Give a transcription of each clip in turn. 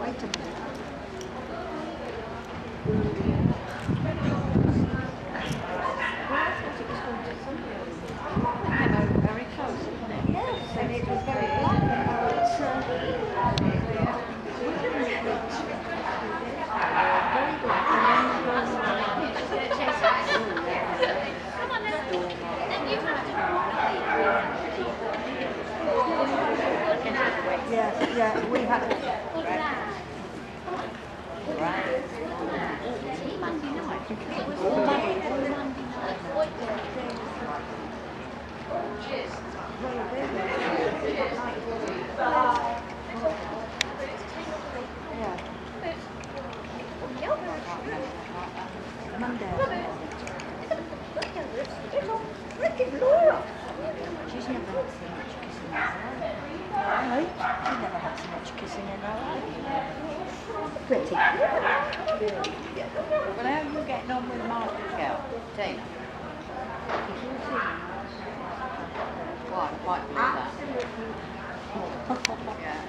Wait a minute. Very close, isn't it? Yes, and it was very black, and now it's very black, yeah, we had it. Monday night. Monday. She's never had so much kissing in her life. She's never had so much kissing in her life. Pretty. Well, how are you getting on with Margaret's girl, Tina? Well, I quite believe that. Yeah.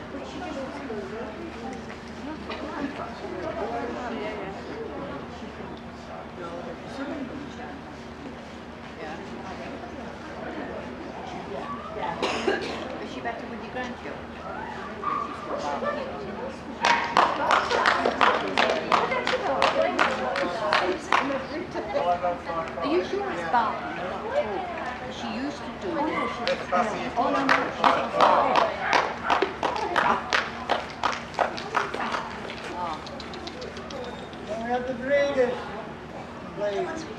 Is she better with your grandchildren? Are you sure it's Barton and not Talk? She used to do it. Oh, no, no, she's Can we have the breeders, please?